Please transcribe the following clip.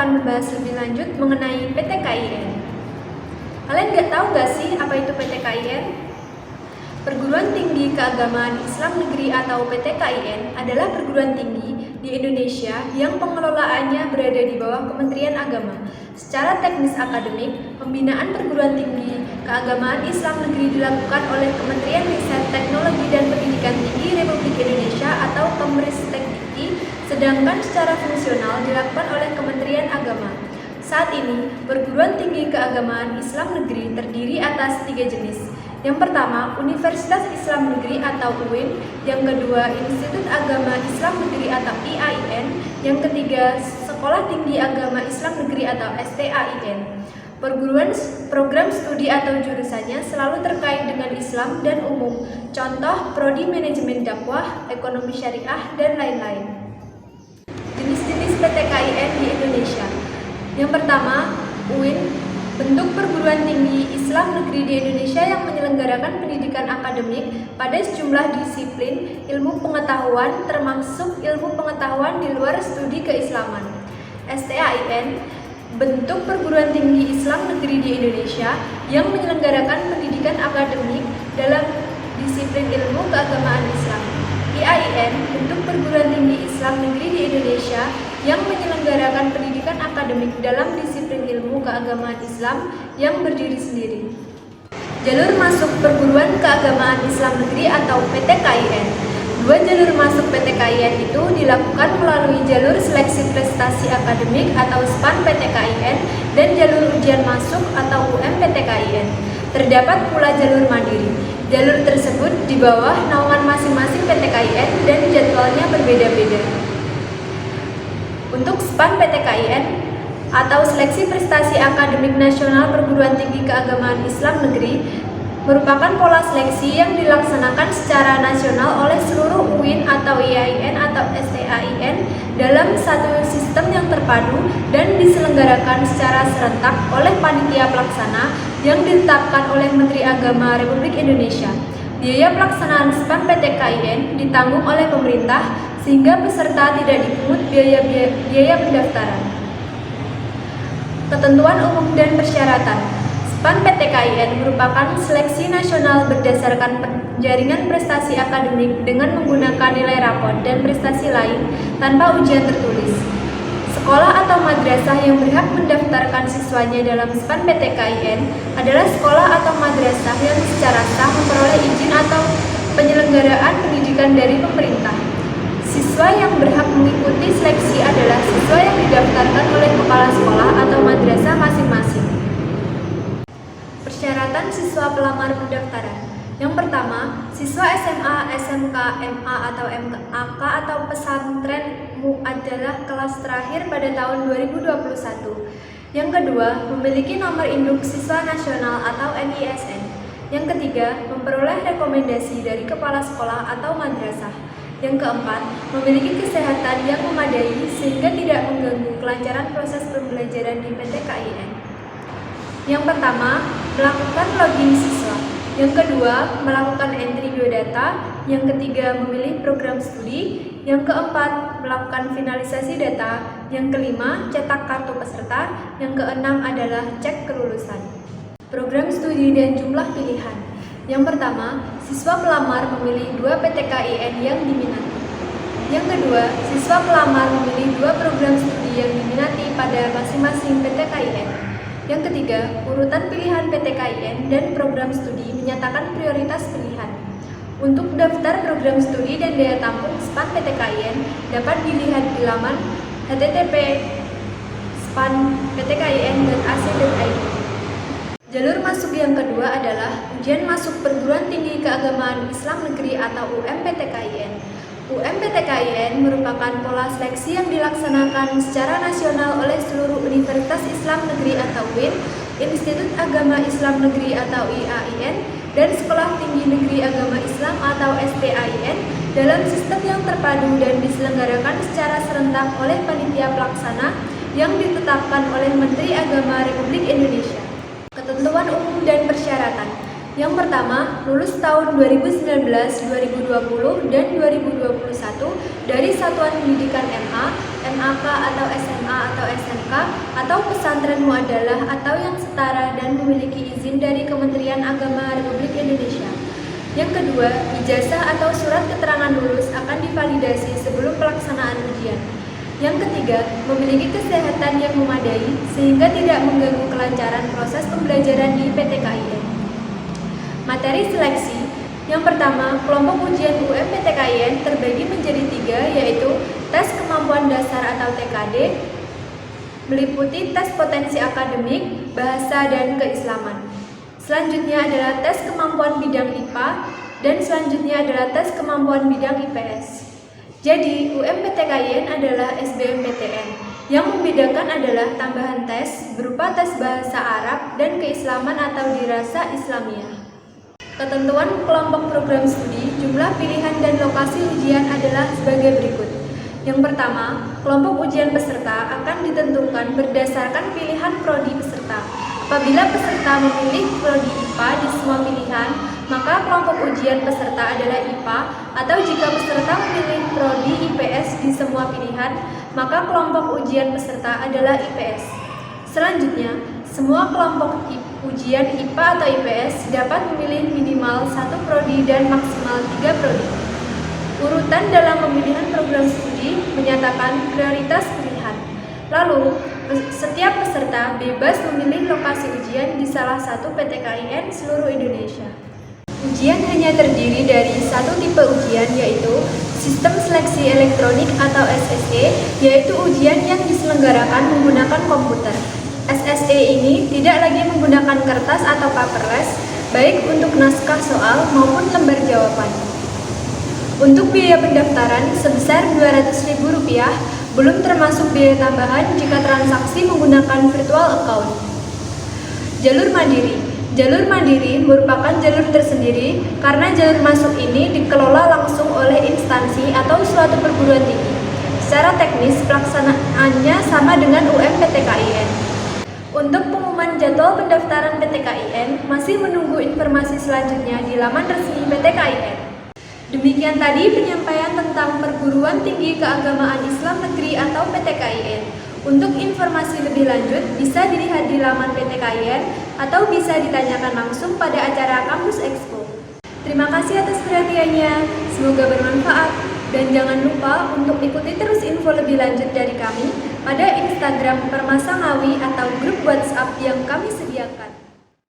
akan membahas lebih lanjut mengenai PT KIN. Kalian tahu nggak sih apa itu PT KIN? Perguruan Tinggi Keagamaan Islam Negeri atau PT KIN adalah perguruan tinggi di Indonesia yang pengelolaannya berada di bawah Kementerian Agama. Secara teknis akademik, pembinaan perguruan tinggi keagamaan Islam Negeri dilakukan oleh Kementerian Riset, Teknologi dan Pendidikan Tinggi Republik Indonesia atau Kemristekdikti, sedangkan secara fungsional dilakukan oleh Kementerian Agama. Saat ini, perguruan tinggi keagamaan Islam Negeri terdiri atas 3 jenis. Yang pertama, Universitas Islam Negeri atau UIN. Yang kedua, Institut Agama Islam Negeri atau IAIN. Yang ketiga, Sekolah Tinggi Agama Islam Negeri atau STAIN. Program studi atau jurusannya selalu terkait dengan Islam dan umum. Contoh, Prodi Manajemen Dakwah, Ekonomi Syariah, dan lain-lain. Jenis-jenis PT KIN di Indonesia. Yang pertama, UIN. Bentuk perguruan tinggi Islam negeri di Indonesia yang menyelenggarakan pendidikan akademik pada sejumlah disiplin ilmu pengetahuan termasuk ilmu pengetahuan di luar studi keislaman. STAIN, bentuk perguruan tinggi Islam negeri di Indonesia yang menyelenggarakan pendidikan akademik dalam disiplin ilmu keagamaan Islam. IAIN, bentuk perguruan tinggi Islam negeri di Indonesia yang menyelenggarakan pendidikan akademik dalam disiplin ilmu keagamaan Islam yang berdiri sendiri. Jalur masuk perguruan keagamaan Islam negeri atau PT KIN. 2 jalur masuk PT KIN itu dilakukan melalui jalur seleksi prestasi akademik atau SPAN PT KIN dan jalur ujian masuk atau UM PT KIN. Terdapat pula jalur mandiri. Jalur tersebut di bawah naungan masing-masing PT KIN dan jadwalnya berbeda-beda. Untuk SPAN PT KIN atau Seleksi Prestasi Akademik Nasional Perguruan Tinggi Keagamaan Islam Negeri merupakan pola seleksi yang dilaksanakan secara nasional oleh seluruh UIN atau IAIN atau STAIN dalam satu sistem yang terpadu dan diselenggarakan secara serentak oleh panitia pelaksana yang ditetapkan oleh Menteri Agama Republik Indonesia. Biaya pelaksanaan SPAN PT KIN ditanggung oleh pemerintah sehingga peserta tidak dipungut biaya pendaftaran. Ketentuan umum dan persyaratan. SPAN PT KIN merupakan seleksi nasional berdasarkan jaringan prestasi akademik dengan menggunakan nilai rapor dan prestasi lain tanpa ujian tertulis. Sekolah atau madrasah yang berhak mendaftarkan siswanya dalam SPAN PT KIN adalah sekolah atau madrasah yang secara sah memperoleh izin atau penyelenggaraan pendidikan dari pemerintah. Siswa yang berhak mengikuti seleksi adalah siswa yang didaftarkan oleh kepala sekolah atau madrasah masing-masing. Persyaratan siswa pelamar pendaftaran. Yang pertama, siswa SMA, SMK, MA atau MAK atau pesantren adalah kelas terakhir pada tahun 2021. Yang kedua, memiliki nomor induk siswa nasional atau NISN. Yang ketiga, memperoleh rekomendasi dari kepala sekolah atau madrasah. Yang keempat, memiliki kesehatan yang memadai sehingga tidak mengganggu kelancaran proses pembelajaran di PT KIN. Yang pertama, melakukan login siswa. Yang kedua, melakukan entry biodata. Yang ketiga, memilih program studi. Yang keempat, melakukan finalisasi data. Yang kelima, cetak kartu peserta. Yang keenam adalah cek kelulusan. Program studi dan jumlah pilihan. Yang pertama, siswa pelamar memilih 2 PT KIN yang diminati. Yang kedua, siswa pelamar memilih 2 program studi yang diminati pada masing-masing PT KIN. Yang ketiga, urutan pilihan PT KIN dan program studi menyatakan prioritas pilihan. Untuk daftar program studi dan daya tampung SPAN PT KIN dapat dilihat di laman http://span.ptkin.ac.id. Jalur masuk yang kedua adalah ujian masuk perguruan tinggi keagamaan Islam negeri atau UMPT KIN. UMPT KIN merupakan pola seleksi yang dilaksanakan secara nasional oleh seluruh Universitas Islam Negeri atau UIN, Institut Agama Islam Negeri atau IAIN, dan Sekolah Tinggi Negeri Agama Islam atau STAIN dalam sistem yang terpadu dan diselenggarakan secara serentak oleh panitia pelaksana yang ditetapkan oleh Menteri Agama Republik Indonesia. Ketentuan umum dan persyaratan. Yang pertama, lulus tahun 2019, 2020, dan 2021 dari Satuan Pendidikan MA, MAK atau SMA atau SMK atau pesantren muadalah atau yang setara dan memiliki izin dari Kementerian Agama Republik Indonesia. Yang kedua, ijazah atau surat keterangan lulus akan divalidasi sebelum pelaksanaan ujian. Yang ketiga, memiliki kesehatan yang memadai sehingga tidak mengganggu kelancaran proses pembelajaran di PTKIN. Materi seleksi. Yang pertama, kelompok ujian UMPTKIN terbagi menjadi 3, yaitu tes kemampuan dasar atau TKD, meliputi tes potensi akademik, bahasa, dan keislaman. Selanjutnya adalah tes kemampuan bidang IPA, dan selanjutnya adalah tes kemampuan bidang IPS. Jadi, UMPTKIN adalah SBMPTN. Yang membedakan adalah tambahan tes berupa tes bahasa Arab dan keislaman atau dirasa Islamiyah. Ketentuan kelompok program studi, jumlah pilihan dan lokasi ujian adalah sebagai berikut. Yang pertama, kelompok ujian peserta akan ditentukan berdasarkan pilihan prodi peserta. Apabila peserta memilih prodi IPA di semua pilihan, maka kelompok ujian peserta adalah IPA, atau jika peserta memilih prodi IPS di semua pilihan, maka kelompok ujian peserta adalah IPS. Selanjutnya, semua kelompok ujian IPA atau IPS dapat memilih minimal 1 prodi dan maksimal 3 prodi. Urutan dalam pemilihan program studi menyatakan prioritas pilihan. Lalu, setiap peserta bebas memilih lokasi ujian di salah satu PTKIN seluruh Indonesia. Ujian hanya terdiri dari satu tipe ujian, yaitu Sistem Seleksi Elektronik atau SSE, yaitu ujian yang diselenggarakan menggunakan komputer. SSE ini tidak lagi menggunakan kertas atau paperless, baik untuk naskah soal maupun lembar jawaban. Untuk biaya pendaftaran sebesar Rp200.000, belum termasuk biaya tambahan jika transaksi menggunakan virtual account. Jalur mandiri. Jalur mandiri merupakan jalur tersendiri karena jalur masuk ini dikelola langsung oleh instansi atau suatu perguruan tinggi. Secara teknis, pelaksanaannya sama dengan UMPTKIN. Untuk pengumuman jadwal pendaftaran PTKIN, masih menunggu informasi selanjutnya di laman resmi PTKIN. Demikian tadi penyampaian tentang Perguruan Tinggi Keagamaan Islam Negeri atau PTKIN. Untuk informasi lebih lanjut, bisa dilihat di laman PTKIN atau bisa ditanyakan langsung pada acara Kampus Expo. Terima kasih atas perhatiannya, semoga bermanfaat. Dan jangan lupa untuk ikuti terus info lebih lanjut dari kami pada Instagram Permasa Ngawi atau grup WhatsApp yang kami sediakan.